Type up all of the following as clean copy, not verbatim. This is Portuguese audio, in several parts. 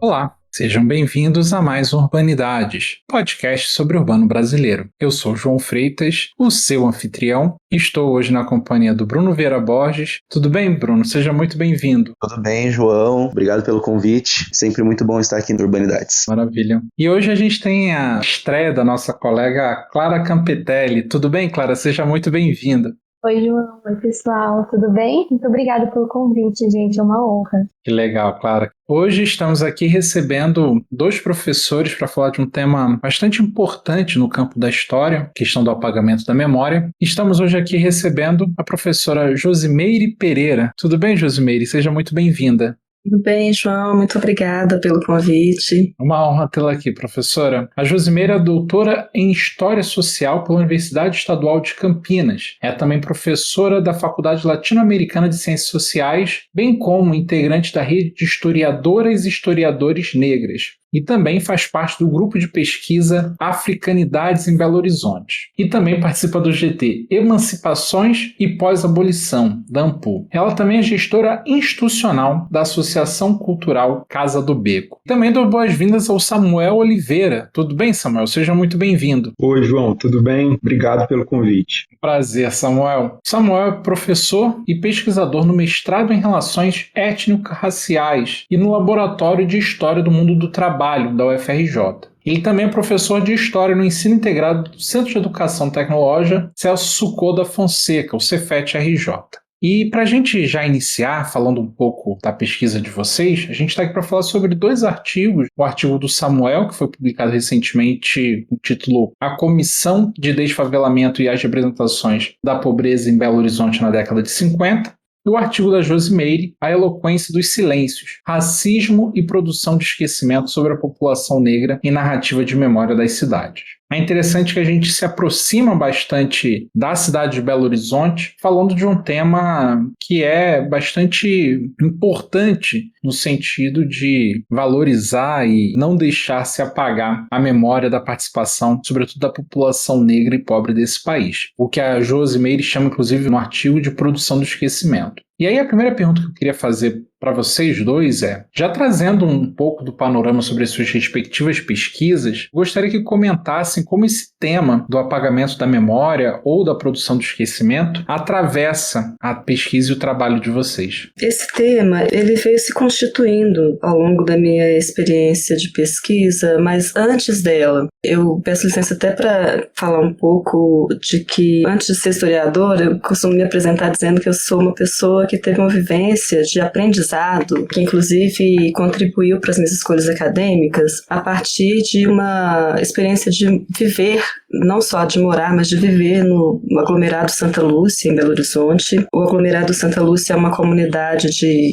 Olá, sejam bem-vindos a mais Urbanidades, podcast sobre o urbano brasileiro. Eu sou João Freitas, o seu anfitrião, e estou hoje na companhia do Bruno Vieira Borges. Tudo bem, Bruno? Seja muito bem-vindo. Tudo bem, João. Obrigado pelo convite. Sempre muito bom estar aqui no Urbanidades. Maravilha. E hoje a gente tem a estreia da nossa colega Clara Campetelli. Tudo bem, Clara? Seja muito bem-vinda. Oi, João. Oi, pessoal. Tudo bem? Muito obrigada pelo convite, gente. É uma honra. Que legal, Clara. Hoje estamos aqui recebendo dois professores para falar de um tema bastante importante no campo da história, questão do apagamento da memória. Estamos hoje aqui recebendo a professora Josimeire Pereira. Tudo bem, Josimeire? Seja muito bem-vinda. Tudo bem, João? Muito obrigada pelo convite. Uma honra tê-la aqui, professora. A Josimeire é doutora em História Social pela Universidade Estadual de Campinas. É também professora da Faculdade Latino-Americana de Ciências Sociais, bem como integrante da rede de historiadoras e historiadores negras. E também faz parte do grupo de pesquisa Africanidades em Belo Horizonte. E também participa do GT Emancipações e Pós-Abolição, da AMPU. Ela também é gestora institucional da Associação Cultural Casa do Beco. Também dou boas-vindas ao Samuel Oliveira. Tudo bem, Samuel? Seja muito bem-vindo. Oi, João. Tudo bem? Obrigado pelo convite. Prazer, Samuel. Samuel é professor e pesquisador no mestrado em Relações Étnico-Raciais e no Laboratório de História do Mundo do Trabalho da UFRJ. Ele também é professor de História no Ensino Integrado do Centro de Educação Tecnológica Celso Sucô da Fonseca, o Cefet-RJ. E para a gente já iniciar falando um pouco da pesquisa de vocês, a gente está aqui para falar sobre dois artigos. O artigo do Samuel, que foi publicado recentemente com o título A Comissão de Desfavelamento e as Representações da Pobreza em Belo Horizonte na década de 50, e o artigo da Josimeire, A Eloquência dos Silêncios, Racismo e Produção de Esquecimento sobre a População Negra em Narrativa de Memória das Cidades. É interessante que a gente se aproxima bastante da cidade de Belo Horizonte, falando de um tema que é bastante importante no sentido de valorizar e não deixar se apagar a memória da participação, sobretudo da população negra e pobre desse país. O que a Josimeire chama, inclusive, no artigo de produção do esquecimento. E aí a primeira pergunta que eu queria fazer para vocês dois é, já trazendo um pouco do panorama sobre as suas respectivas pesquisas, gostaria que comentassem como esse tema do apagamento da memória ou da produção do esquecimento atravessa a pesquisa e o trabalho de vocês. Esse tema, ele veio se constituindo ao longo da minha experiência de pesquisa, mas antes dela, eu peço licença até para falar um pouco de que, antes de ser historiadora, eu costumo me apresentar dizendo que eu sou uma pessoa que teve uma vivência de aprendizado, que inclusive contribuiu para as minhas escolhas acadêmicas a partir de uma experiência de viver, não só de morar, mas de viver no aglomerado Santa Lúcia, em Belo Horizonte. O aglomerado Santa Lúcia é uma comunidade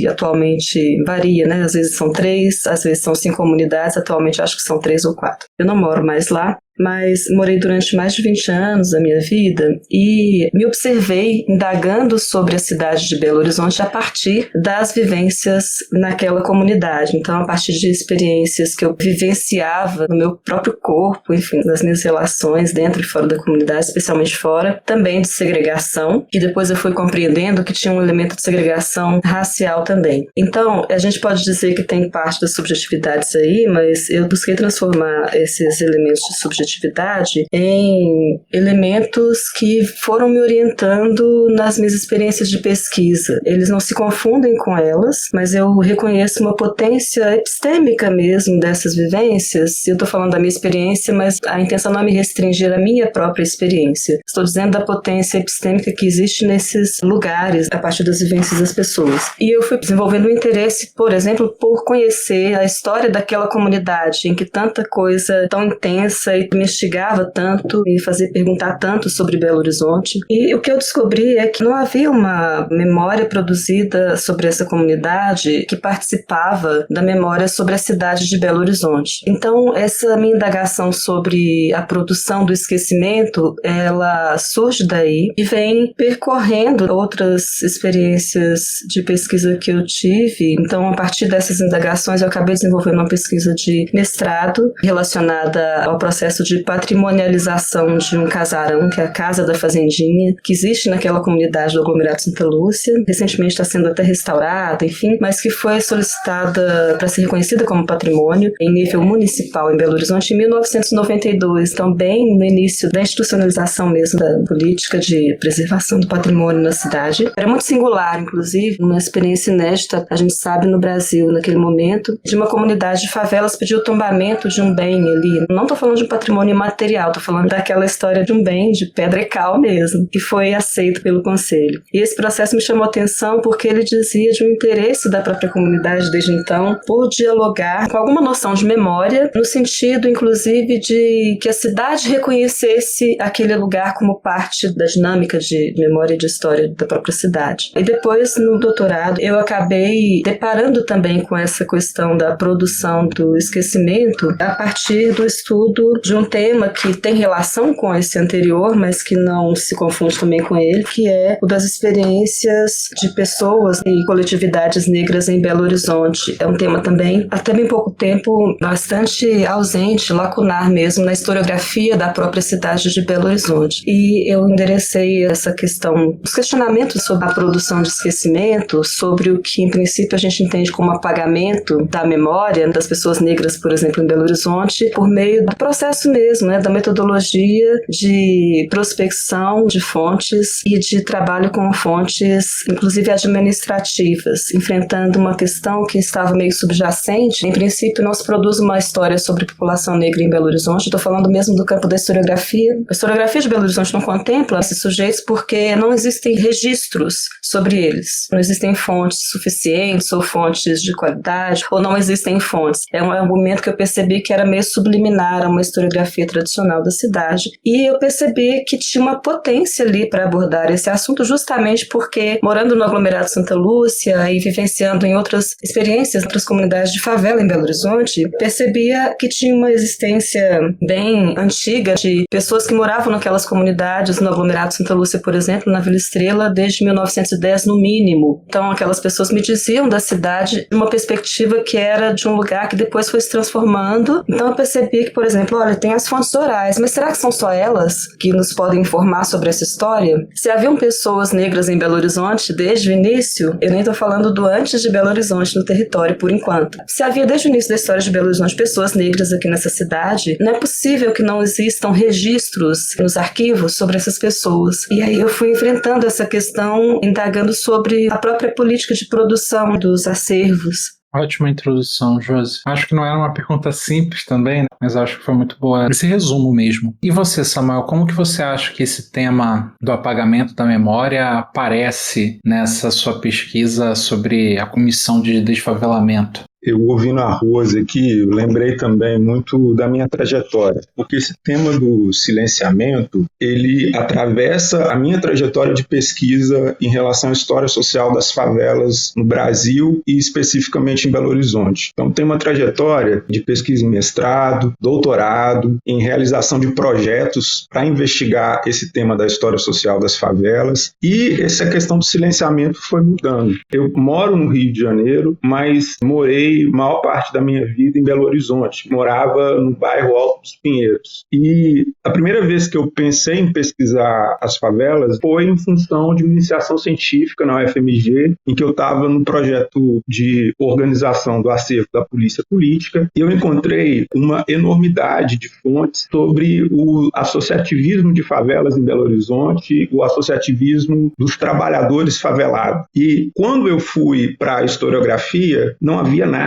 atualmente varia, né? Às vezes são 3, às vezes são 5 comunidades, atualmente acho que são 3 ou 4. Eu não moro mais lá, mas morei durante mais de 20 anos da minha vida e me observei indagando sobre a cidade de Belo Horizonte a partir das vivências naquela comunidade. Então, a partir de experiências que eu vivenciava no meu próprio corpo, enfim, nas minhas relações dentro e fora da comunidade, especialmente fora, também de segregação, que depois eu fui compreendendo que tinha um elemento de segregação racial também. Então, a gente pode dizer que tem parte das subjetividades aí, mas eu busquei transformar esses elementos de subjetividade em elementos que foram me orientando nas minhas experiências de pesquisa. Eles não se confundem com elas, mas eu reconheço uma potência epistêmica mesmo dessas vivências. Eu estou falando da minha experiência, mas a intenção não é me restringir à minha própria experiência. Estou dizendo da potência epistêmica que existe nesses lugares, a partir das vivências das pessoas. E eu fui desenvolvendo um interesse, por exemplo, por conhecer a história daquela comunidade em que tanta coisa tão intensa e me instigava tanto e fazia perguntar tanto sobre Belo Horizonte. E o que eu descobri é que não havia uma memória produzida sobre essa comunidade que participava da memória sobre a cidade de Belo Horizonte. Então, essa minha indagação sobre a produção do esquecimento, ela surge daí e vem percorrendo outras experiências de pesquisa que eu tive. Então, a partir dessas indagações, eu acabei desenvolvendo uma pesquisa de mestrado relacionada ao processo de patrimonialização de um casarão, que é a Casa da Fazendinha, que existe naquela comunidade do aglomerado Santa Lúcia. Recentemente está sendo até restaurada, enfim, mas que foi solicitada para ser reconhecida como patrimônio em nível municipal em Belo Horizonte em 1992, então bem no início da institucionalização mesmo da política de preservação do patrimônio na cidade. Era muito singular, inclusive, uma experiência inédita, a gente sabe, no Brasil, naquele momento, de uma comunidade de favelas pedir o tombamento de um bem ali. Não estou falando de um patrimônio imaterial, estou falando daquela história de um bem de pedra e cal mesmo, que foi aceito pelo Conselho. E esse processo me chamou a atenção porque ele dizia de um interesse da própria comunidade desde então por dialogar com alguma noção de memória, no sentido, inclusive, de que a cidade reconhecesse aquele lugar como parte da dinâmica de memória e de história da própria cidade. E depois, no doutorado, eu acabei deparando também com essa questão da produção do esquecimento a partir do estudo de um tema que tem relação com esse anterior, mas que não se confunde também com ele, que é o das experiências de pessoas e coletividades negras em Belo Horizonte. É um tema também, até bem pouco tempo, bastante ausente, lacunar mesmo, na historiografia da própria cidade de Belo Horizonte. E eu enderecei essa questão, os questionamentos sobre a produção de esquecimento, sobre o que, em princípio, a gente entende como apagamento da memória das pessoas negras, por exemplo, em Belo Horizonte, por meio do processo mesmo, da metodologia de prospecção de fontes e de trabalho com fontes, inclusive administrativas, enfrentando uma questão que estava meio subjacente. Em princípio, não se produz uma história sobre a população negra em Belo Horizonte, estou falando mesmo do campo da historiografia. A historiografia de Belo Horizonte não contempla esses sujeitos porque não existem registros sobre eles. Não existem fontes suficientes ou fontes de qualidade, ou não existem fontes. É um argumento que eu percebi que era meio subliminar a uma historiografia tradicional da cidade. E eu percebi que tinha uma potência ali para abordar esse assunto, justamente porque, morando no aglomerado Santa Lúcia e vivenciando em outras experiências, outras comunidades de favela em Belo Horizonte, percebia que tinha uma existência bem antiga de pessoas que moravam naquelas comunidades, no aglomerado Santa Lúcia, por exemplo, na Vila Estrela, desde 1910 no mínimo. Então, aquelas pessoas me diziam da cidade de uma perspectiva que era de um lugar que depois foi se transformando. Então, eu percebi que, por exemplo, olha, tem as fontes orais, mas será que são só elas que nos podem informar sobre essa história? Se haviam pessoas negras em Belo Horizonte desde o início, eu nem estou falando do antes de Belo Horizonte no território, por enquanto. Se havia desde o início da história de Belo Horizonte pessoas negras aqui nessa cidade, não é possível que não existam registros nos arquivos sobre essas pessoas. E aí eu fui enfrentando essa questão, indagando sobre a própria política de produção dos acervos. Ótima introdução, Josi. Acho que não era uma pergunta simples também, mas acho que foi muito boa esse resumo mesmo. E você, Samuel, como que você acha que esse tema do apagamento da memória aparece nessa sua pesquisa sobre a Comissão de Desfavelamento? Eu ouvindo a Rose aqui, eu lembrei também muito da minha trajetória, porque esse tema do silenciamento, ele atravessa a minha trajetória de pesquisa em relação à história social das favelas no Brasil e especificamente em Belo Horizonte. Então tem uma trajetória de pesquisa em mestrado, doutorado, em realização de projetos para investigar esse tema da história social das favelas, e essa questão do silenciamento foi mudando. Eu moro no Rio de Janeiro, mas morei maior parte da minha vida em Belo Horizonte. Morava no bairro Alto dos Pinheiros. E a primeira vez que eu pensei em pesquisar as favelas foi em função de uma iniciação científica na UFMG, em que eu estava no projeto de organização do acervo da Polícia Política, e eu encontrei uma enormidade de fontes sobre o associativismo de favelas em Belo Horizonte, o associativismo dos trabalhadores favelados. E quando eu fui para a historiografia, não havia nada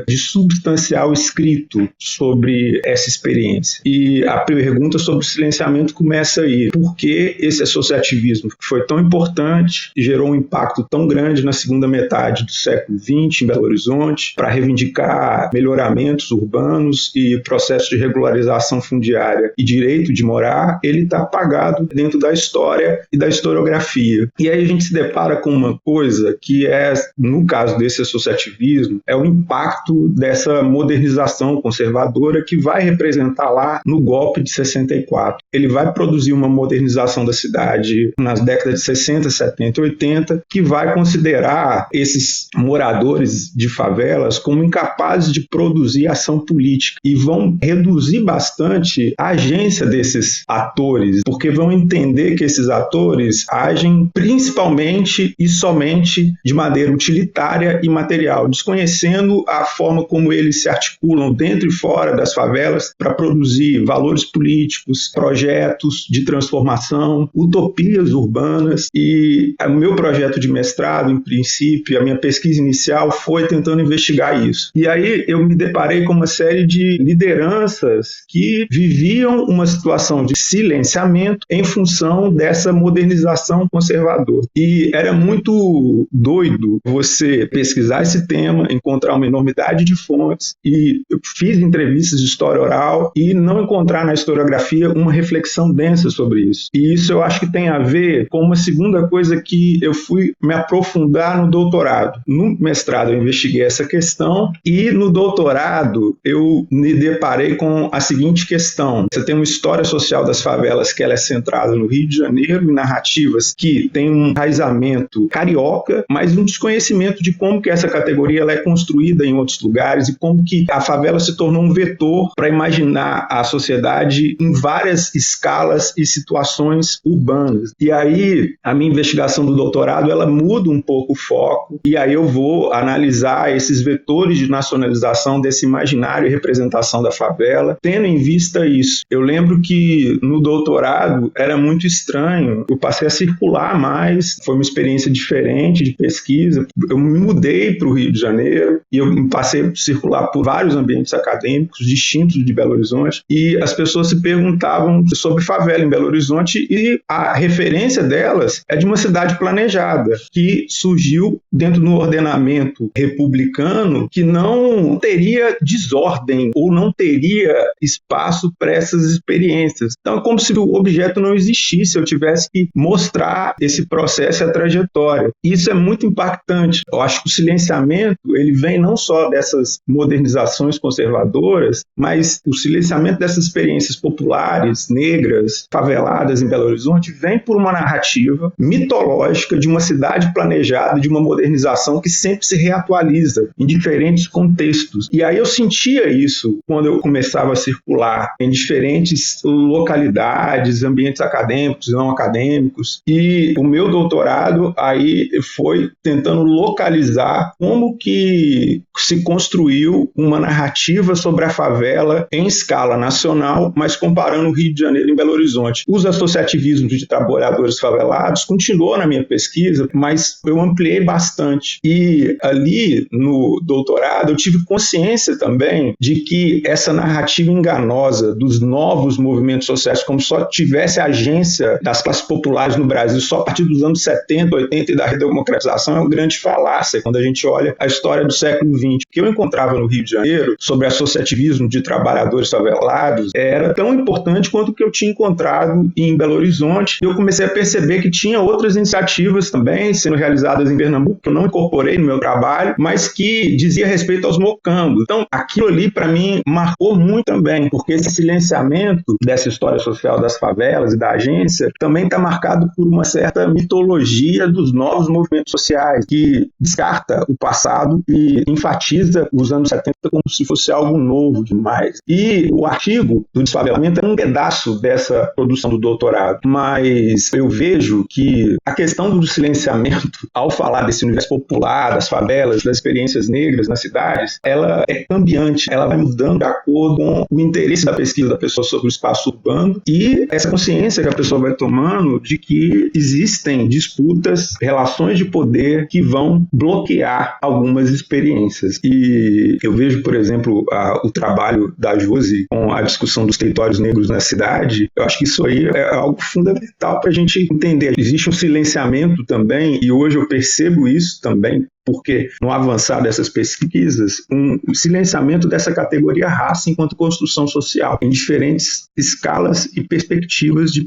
de substancial escrito sobre essa experiência. E a pergunta sobre o silenciamento começa aí. Por que esse associativismo, que foi tão importante e gerou um impacto tão grande na segunda metade do século XX em Belo Horizonte, para reivindicar melhoramentos urbanos e processos de regularização fundiária e direito de morar, ele está apagado dentro da história e da historiografia. E aí a gente se depara com uma coisa que é, no caso desse associativismo, é o impacto dessa modernização conservadora que vai representar lá no golpe de 64. Ele vai produzir uma modernização da cidade nas décadas de 60, 70 e 80, que vai considerar esses moradores de favelas como incapazes de produzir ação política e vão reduzir bastante a agência desses atores, porque vão entender que esses atores agem principalmente e somente de maneira utilitária e material, desconhecendo a forma como eles se articulam dentro e fora das favelas para produzir valores políticos, projetos de transformação, utopias urbanas. E o meu projeto de mestrado, em princípio, a minha pesquisa inicial foi tentando investigar isso. E aí eu me deparei com uma série de lideranças que viviam uma situação de silenciamento em função dessa modernização conservadora. E era muito doido você pesquisar esse tema, encontrar uma enormidade de fontes, e eu fiz entrevistas de história oral e não encontrar na historiografia uma reflexão densa sobre isso. E isso eu acho que tem a ver com uma segunda coisa que eu fui me aprofundar no doutorado. No mestrado eu investiguei essa questão e no doutorado eu me deparei com a seguinte questão. Você tem uma história social das favelas que ela é centrada no Rio de Janeiro e narrativas que tem um enraizamento carioca, mas um desconhecimento de como que essa categoria ela é construída em outros lugares e como que a favela se tornou um vetor para imaginar a sociedade em várias escalas e situações urbanas. E aí a minha investigação do doutorado ela muda um pouco o foco e aí eu vou analisar esses vetores de nacionalização desse imaginário e representação da favela, tendo em vista isso. Eu lembro que no doutorado era muito estranho, eu passei a circular mais, foi uma experiência diferente de pesquisa. Eu me mudei para o Rio de Janeiro e eu passei a circular por vários ambientes acadêmicos distintos de Belo Horizonte e as pessoas se perguntavam sobre favela em Belo Horizonte e a referência delas é de uma cidade planejada que surgiu dentro do ordenamento republicano que não teria desordem ou não teria espaço para essas experiências. Então é como se o objeto não existisse, eu tivesse que mostrar esse processo e a trajetória. Isso é muito impactante. Eu acho que o silenciamento ele vem não só dessas modernizações conservadoras, mas o silenciamento dessas experiências populares, negras, faveladas em Belo Horizonte, vem por uma narrativa mitológica de uma cidade planejada, de uma modernização que sempre se reatualiza em diferentes contextos. E aí eu sentia isso quando eu começava a circular em diferentes localidades, ambientes acadêmicos e não acadêmicos. E o meu doutorado aí foi tentando localizar como que se construiu uma narrativa sobre a favela em escala nacional, mas comparando o Rio de Janeiro e Belo Horizonte. Os associativismos de trabalhadores favelados continuou na minha pesquisa, mas eu ampliei bastante. E ali no doutorado eu tive consciência também de que essa narrativa enganosa dos novos movimentos sociais, como só tivesse agência das classes populares no Brasil só a partir dos anos 70, 80 e da redemocratização, é uma grande falácia quando a gente olha a história do século XX. O que eu encontrava no Rio de Janeiro sobre associativismo de trabalhadores favelados era tão importante quanto o que eu tinha encontrado em Belo Horizonte. Eu comecei a perceber que tinha outras iniciativas também sendo realizadas em Pernambuco, que eu não incorporei no meu trabalho, mas que dizia respeito aos mocambos. Então, aquilo ali, para mim, marcou muito também, porque esse silenciamento dessa história social das favelas e da agência também está marcado por uma certa mitologia dos novos movimentos sociais, que descarta o passado e enfatiza os anos 70 como se fosse algo novo demais. E o artigo do desfavelamento é um pedaço dessa produção do doutorado, mas eu vejo que a questão do silenciamento, ao falar desse universo popular, das favelas, das experiências negras nas cidades, ela é cambiante, ela vai mudando de acordo com o interesse da pesquisa da pessoa sobre o espaço urbano e essa consciência que a pessoa vai tomando de que existem disputas, relações de poder que vão bloquear algumas experiências. E eu vejo, por exemplo, o trabalho da Josi com a discussão dos territórios negros na cidade, eu acho que isso aí é algo fundamental para a gente entender. Existe um silenciamento também, e hoje eu percebo isso também, porque no avançar dessas pesquisas, um silenciamento dessa categoria raça enquanto construção social, em diferentes escalas e perspectivas de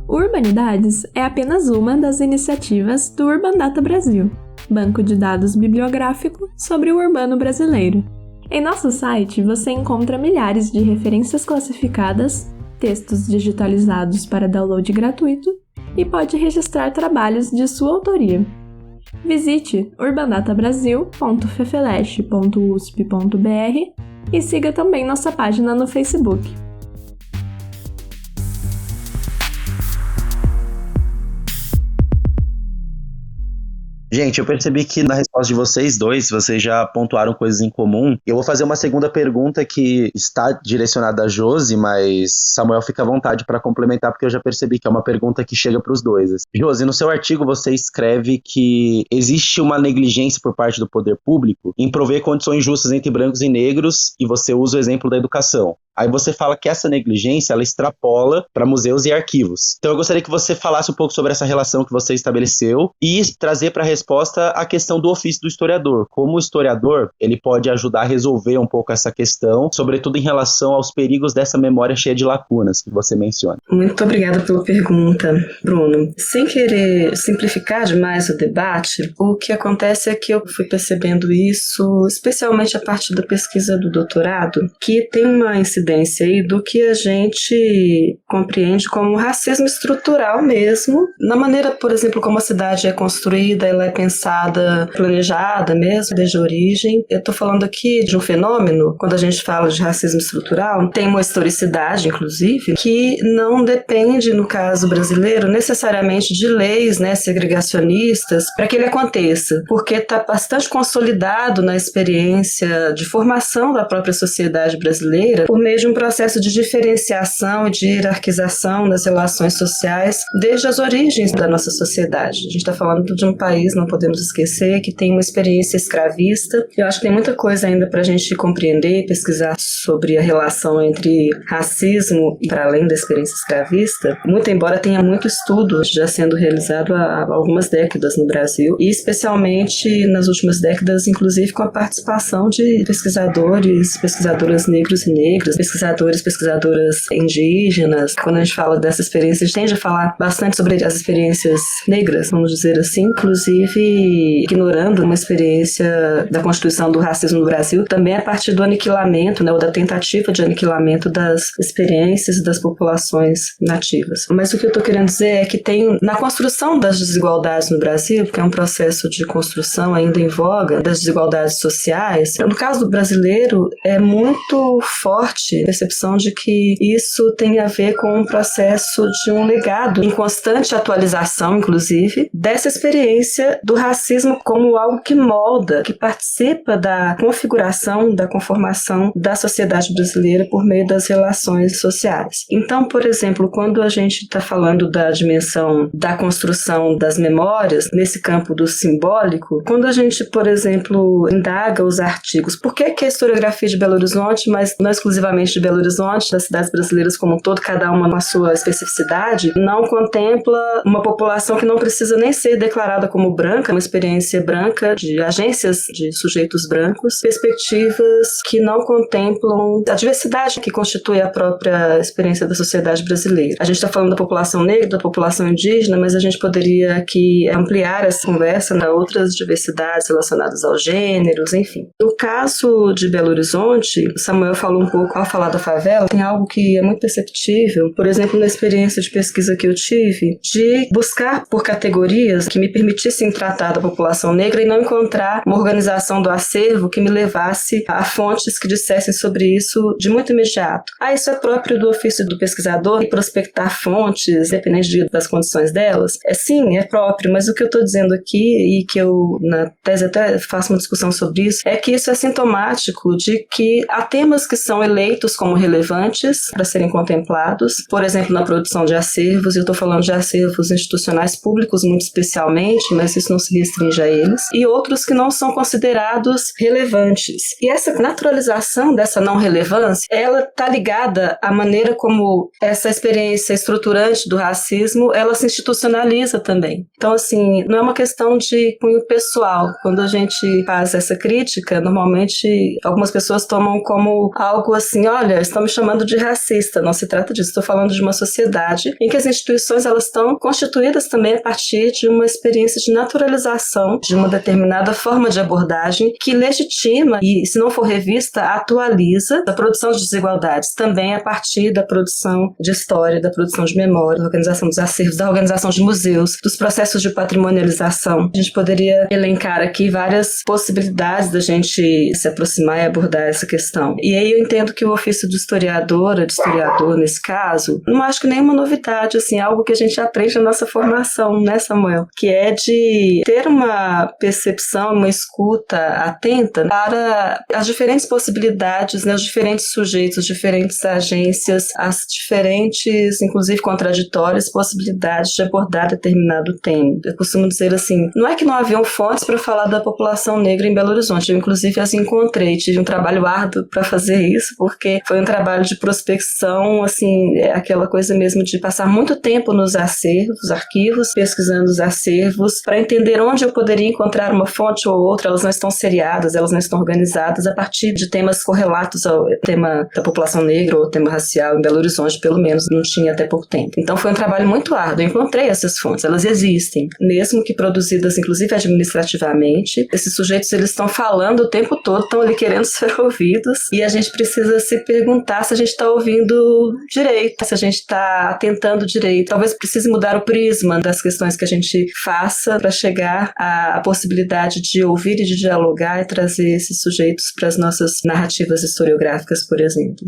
O Urbanidades é apenas uma das iniciativas do Urban Data Brasil, banco de dados bibliográfico sobre o urbano brasileiro. Em nosso site você encontra milhares de referências classificadas, textos digitalizados para download gratuito e pode registrar trabalhos de sua autoria. Visite urbandatabrasil.fefeleste.usp.br e siga também nossa página no Facebook. Gente, eu percebi que na resposta de vocês dois, vocês já pontuaram coisas em comum. Eu vou fazer uma segunda pergunta que está direcionada a Josi, mas Samuel fica à vontade para complementar, porque eu já percebi que é uma pergunta que chega para os dois. Josi, no seu artigo você escreve que existe uma negligência por parte do poder público em prover condições justas entre brancos e negros, e você usa o exemplo da educação. Aí você fala que essa negligência, ela extrapola para museus e arquivos. Então eu gostaria que você falasse um pouco sobre essa relação que você estabeleceu e trazer para a resposta a questão do ofício do historiador. Como o historiador, ele pode ajudar a resolver um pouco essa questão, sobretudo em relação aos perigos dessa memória cheia de lacunas que você menciona. Muito obrigada pela pergunta, Bruno. Sem querer simplificar demais o debate, o que acontece é que eu fui percebendo isso, especialmente a partir da pesquisa do doutorado, que tem uma incidência aí do que a gente compreende como racismo estrutural mesmo, na maneira, por exemplo, como a cidade é construída, ela é pensada, planejada mesmo, desde a origem. Eu estou falando aqui de um fenômeno, quando a gente fala de racismo estrutural, tem uma historicidade, inclusive, que não depende, no caso brasileiro, necessariamente de leis, né, segregacionistas, para que ele aconteça, porque está bastante consolidado na experiência de formação da própria sociedade brasileira, por meio de um processo de diferenciação e de hierarquização das relações sociais desde as origens da nossa sociedade. A gente está falando de um país, não podemos esquecer, que tem uma experiência escravista. Eu acho que tem muita coisa ainda para a gente compreender e pesquisar sobre a relação entre racismo e para além da experiência escravista, muito embora tenha muito estudo já sendo realizado há algumas décadas no Brasil, e especialmente nas últimas décadas, inclusive com a participação de pesquisadores, pesquisadoras negros e negras, pesquisadoras indígenas. Quando a gente fala dessa experiência, a gente tende a falar bastante sobre as experiências negras, vamos dizer assim, inclusive ignorando uma experiência da constituição do racismo no Brasil, também a partir do aniquilamento, né, ou da tentativa de aniquilamento das experiências das populações nativas. Mas o que eu estou querendo dizer é que tem, na construção das desigualdades no Brasil, que é um processo de construção ainda em voga, das desigualdades sociais, no caso do brasileiro, é muito forte a percepção de que isso tem a ver com um processo de um legado em constante atualização, inclusive, dessa experiência do racismo como algo que molda, que participa da configuração, da conformação da sociedade brasileira por meio das relações sociais. Então, por exemplo, quando a gente está falando da dimensão da construção das memórias, nesse campo do simbólico, quando a gente, por exemplo, indaga os artigos, por que a historiografia de Belo Horizonte, mas não exclusivamente de Belo Horizonte, das cidades brasileiras como um todo, cada uma com a sua especificidade, não contempla uma população que não precisa nem ser declarada como branca, uma experiência branca de agências de sujeitos brancos, perspectivas que não contemplam a diversidade que constitui a própria experiência da sociedade brasileira. A gente está falando da população negra, da população indígena, mas a gente poderia aqui ampliar essa conversa para outras diversidades relacionadas aos gêneros, enfim. No caso de Belo Horizonte, Samuel falou um pouco, ao falar da favela, tem algo que é muito perceptível, por exemplo, na experiência de pesquisa que eu tive, de buscar por categorias que me permitissem tratar da população negra e não encontrar uma organização do acervo que me levasse a fontes que dissessem sobre isso de muito imediato. Isso é próprio do ofício do pesquisador, e prospectar fontes, dependente das condições delas. Sim, é próprio, mas o que eu estou dizendo aqui, e que eu na tese até faço uma discussão sobre isso, é que isso é sintomático de que há temas que são eleitos como relevantes para serem contemplados, por exemplo, na produção de acervos. Eu estou falando de acervos institucionais públicos muito especialmente, mas isso não se restringe a eles, e outros que não são considerados relevantes. E essa naturalização dessa não relevância, ela está ligada à maneira como essa experiência estruturante do racismo, ela se institucionaliza também. Então, assim, não é uma questão de cunho pessoal. Quando a gente faz essa crítica, normalmente algumas pessoas tomam como algo assim, olha, estão me chamando de racista. Não se trata disso, estou falando de uma sociedade em que as instituições elas estão constituídas também a partir de uma experiência de naturalização de uma determinada forma de abordagem que legitima e, se não for revista, atualiza a produção de desigualdades, também a partir da produção de história, da produção de memória, da organização dos acervos, da organização de museus, dos processos de patrimonialização. A gente poderia elencar aqui várias possibilidades da gente se aproximar e abordar essa questão. E aí eu entendo que o ofício de historiadora, de historiador nesse caso, não acho que nenhuma novidade, assim, algo que a gente aprende na nossa formação, né, Samuel? Que é de ter uma percepção, uma escuta atenta para as diferentes possibilidades, né, os diferentes sujeitos, as diferentes agências, as diferentes, inclusive contraditórias, possibilidades de abordar determinado tema. Eu costumo dizer assim, não é que não haviam fontes para falar da população negra em Belo Horizonte, eu inclusive as encontrei, tive um trabalho árduo para fazer isso, porque foi um trabalho de prospecção, assim, aquela coisa mesmo de passar muito tempo nos acervos, arquivos, pesquisando os acervos, para entender onde eu poderia encontrar uma fonte ou outra. Elas não estão seriadas, elas não estão organizadas a partir de temas correlatos ao tema da população negra ou tema racial em Belo Horizonte, pelo menos, não tinha até pouco tempo. Então foi um trabalho muito árduo, eu encontrei essas fontes, elas existem, mesmo que produzidas inclusive administrativamente. Esses sujeitos eles estão falando o tempo todo, estão ali querendo ser ouvidos, e a gente precisa se perguntar se a gente está ouvindo direito, se a gente está atentando direito. Talvez precise mudar o prisma das questões que a gente faça para chegar à possibilidade de ouvir e de dialogar e trazer esses sujeitos para as nossas narrativas historiográficas, por exemplo.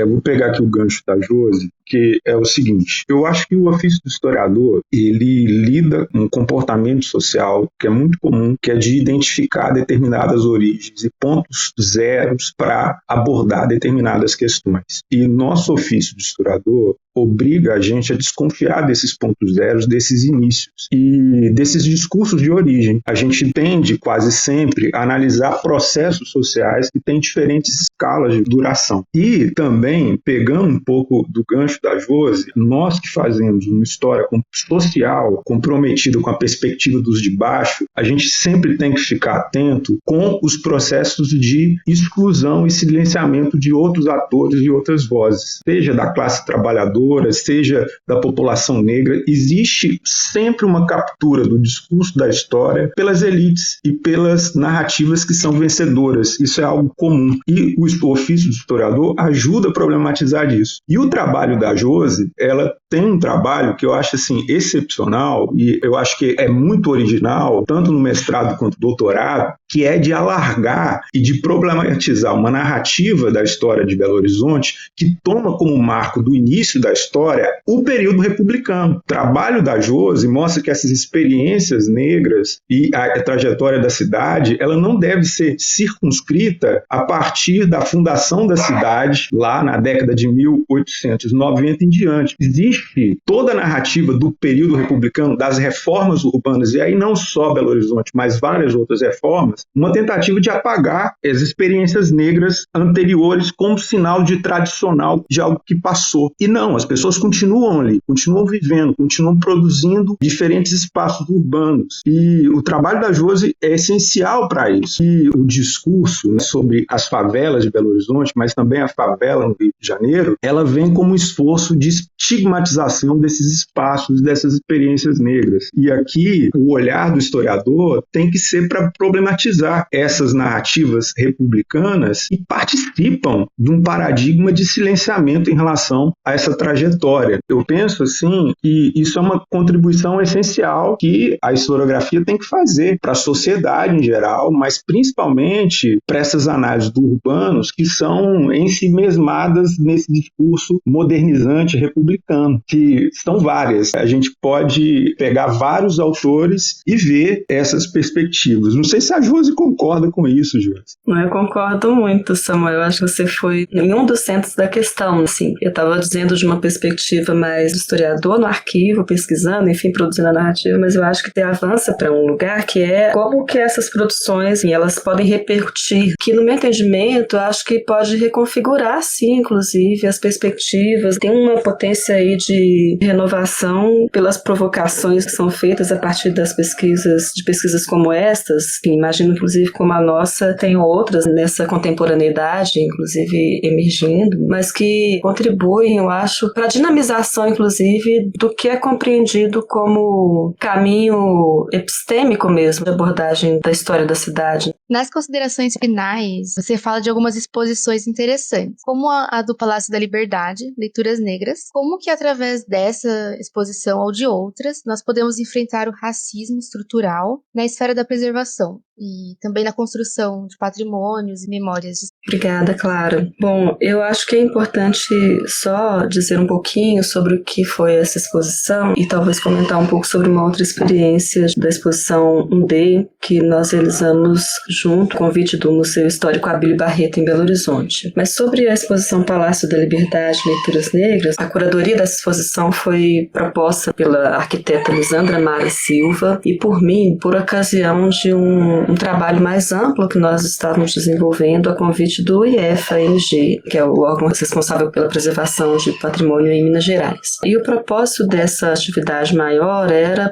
Vou pegar aqui o gancho da Josi, que é o seguinte, eu acho que o ofício do historiador, ele lida com um comportamento social que é muito comum, que é de identificar determinadas origens e pontos zeros para abordar determinadas questões. E nosso ofício do historiador obriga a gente a desconfiar desses pontos zeros, desses inícios e desses discursos de origem. A gente tende quase sempre a analisar processos sociais que têm diferentes escalas de duração. E também, pegando um pouco do gancho da Josi, nós que fazemos uma história social comprometida com a perspectiva dos de baixo, a gente sempre tem que ficar atento com os processos de exclusão e silenciamento de outros atores e outras vozes, seja da classe trabalhadora, seja da população negra. Existe sempre uma captura do discurso da história pelas elites e pelas narrativas que são vencedoras. Isso é algo comum. E o ofício do historiador ajuda a problematizar isso. E o trabalho da Josi, ela tem um trabalho que eu acho assim, excepcional, e eu acho que é muito original, tanto no mestrado quanto no doutorado, que é de alargar e de problematizar uma narrativa da história de Belo Horizonte que toma como marco do início da história o período republicano. O trabalho da Josi mostra que essas experiências negras e a trajetória da cidade, ela não deve ser circunscrita a partir da fundação da cidade, lá na década de 1890 em diante. Existe toda a narrativa do período republicano, das reformas urbanas, e aí não só Belo Horizonte, mas várias outras reformas, uma tentativa de apagar as experiências negras anteriores como sinal de tradicional de algo que passou. E não, as pessoas continuam ali, continuam vivendo, continuam produzindo diferentes espaços urbanos. E o trabalho da Josi é essencial para isso. E o discurso, né, sobre as favelas de Belo Horizonte, mas também a favela no Rio de Janeiro, ela vem como um esforço de estigmatização desses espaços, dessas experiências negras. E aqui, o olhar do historiador tem que ser para problematizar essas narrativas republicanas que participam de um paradigma de silenciamento em relação a essa trajetória. Eu penso, assim, que isso é uma contribuição essencial que a historiografia tem que fazer para a sociedade em geral, mas principalmente para essas análises do urbanos que são ensimesmadas nesse discurso modernizante republicano, que são várias. A gente pode pegar vários autores e ver essas perspectivas. Não sei se a Josi concorda com isso, Josi. Eu concordo muito, Samuel. Eu acho que você foi em um dos centros da questão. Assim. Eu estava dizendo de uma perspectiva mais do historiador no arquivo, pesquisando, enfim, produzindo a narrativa, mas eu acho que avança para um lugar que é como que essas produções elas podem repercutir, que no meu entendimento eu acho que pode reconfigurar sim, inclusive, as perspectivas, tem uma potência aí de renovação pelas provocações que são feitas a partir das pesquisas, de pesquisas como estas, que imagino inclusive como a nossa, tem outras nessa contemporaneidade, inclusive emergindo, mas que contribuem, eu acho, para a dinamização, inclusive, do que é compreendido como caminho epistêmico mesmo, de abordagem da história da cidade. Nas considerações finais, você fala de algumas exposições interessantes, como a do Palácio da Liberdade, Leituras Negras, como que através dessa exposição ou de outras, nós podemos enfrentar o racismo estrutural na esfera da preservação e também na construção de patrimônios e memórias. Obrigada, Clara. Bom, eu acho que é importante só dizer um pouquinho sobre o que foi essa exposição e talvez comentar um pouco sobre uma outra experiência da exposição 1D que nós realizamos junto, convite do Museu Histórico Abílio Barreto em Belo Horizonte. Mas sobre a exposição Palácio da Liberdade, Leituras Negras, a curadoria dessa exposição foi proposta pela arquiteta Lisandra Mara Silva e por mim, por ocasião de um trabalho mais amplo que nós estávamos desenvolvendo a convite do IEFA-MG, que é o órgão responsável pela preservação de patrimônio em Minas Gerais. E o propósito dessa atividade maior era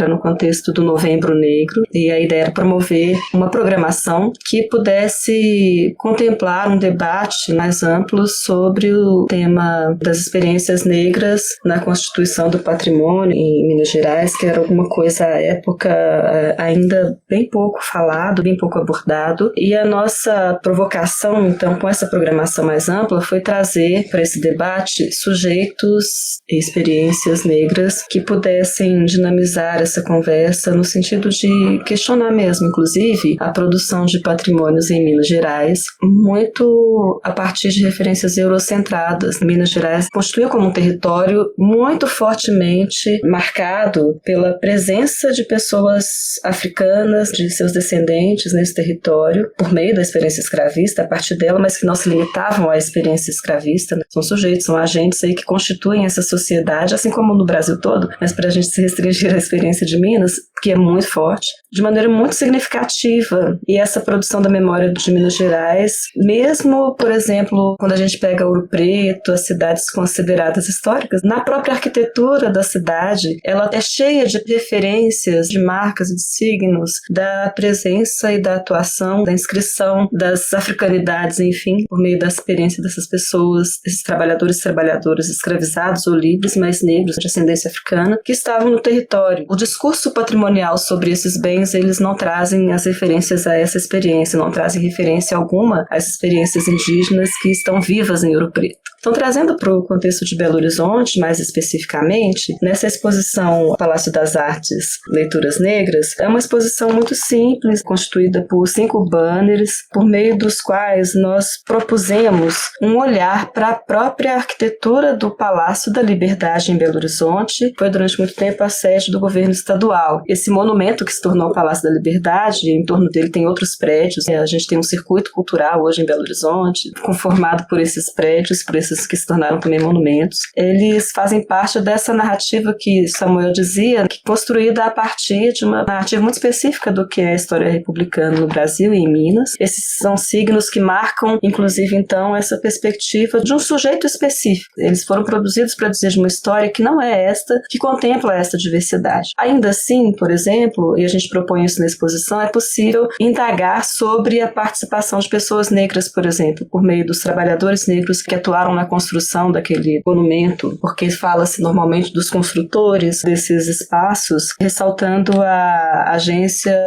no contexto do Novembro Negro, e a ideia era promover uma programação que pudesse contemplar um debate mais amplo sobre o tema das experiências negras na constituição do patrimônio em Minas Gerais, que era alguma coisa à época ainda bem pouco falado, bem pouco abordado, e a nossa provocação, então, com essa programação mais ampla, foi trazer para esse debate sujeitos e experiências negras que pudessem dinamizar essa conversa no sentido de questionar mesmo, inclusive, a produção de patrimônios em Minas Gerais, muito a partir de referências eurocentradas. Minas Gerais constituiu como um território muito fortemente marcado pela presença de pessoas africanas, de seus descendentes nesse território, por meio da experiência escravista, a partir dela, mas que não se limitavam à experiência escravista, né? São sujeitos, são agentes aí que constituem essa sociedade, assim como no Brasil todo, mas para a gente se restringir à experiência de Minas, que é muito forte, de maneira muito significativa. E essa produção da memória de Minas Gerais, mesmo, por exemplo, quando a gente pega Ouro Preto, as cidades consideradas históricas, na própria arquitetura da cidade, ela é cheia de referências, de marcas e de signos da presença e da atuação, da inscrição das africanidades, enfim, por meio da experiência dessas pessoas, esses trabalhadores e trabalhadoras escravizados ou livres, mas negros, de ascendência africana, que estavam no território. O discurso patrimonial sobre esses bens, eles não trazem as referências a essa experiência, não trazem referência alguma às experiências indígenas que estão vivas em Ouro Preto. Então, trazendo para o contexto de Belo Horizonte, mais especificamente, nessa exposição Palácio das Artes, Leituras Negras, é uma exposição muito simples, constituída por 5 banners, por meio dos quais nós propusemos um olhar para a própria arquitetura do Palácio da Liberdade em Belo Horizonte. Foi durante muito tempo a sede do governo estadual. Esse monumento que se tornou o Palácio da Liberdade, em torno dele tem outros prédios, a gente tem um circuito cultural hoje em Belo Horizonte, conformado por esses prédios, por esses que se tornaram também monumentos. Eles fazem parte dessa narrativa que Samuel dizia, que construída a partir de uma narrativa muito específica do que é a história republicana no Brasil e em Minas. Esses são signos que marcam, inclusive, então, essa perspectiva de um sujeito específico. Eles foram produzidos para dizer de uma história que não é esta, que contempla esta diversidade. Ainda assim, por exemplo, e a gente propõe isso na exposição, é possível indagar sobre a participação de pessoas negras, por exemplo, por meio dos trabalhadores negros que atuaram na construção daquele monumento, porque fala-se normalmente dos construtores desses espaços, ressaltando a agência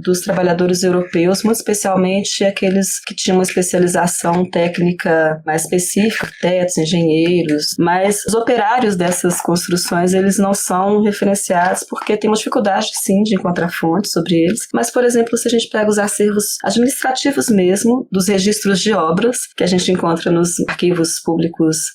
dos trabalhadores europeus, muito especialmente aqueles que tinham uma especialização técnica mais específica, arquitetos, engenheiros, mas os operários dessas construções, eles não são referenciados porque tem uma dificuldade, sim, de encontrar fontes sobre eles, mas, por exemplo, se a gente pega os acervos administrativos mesmo, dos registros de obras, que a gente encontra nos arquivos públicos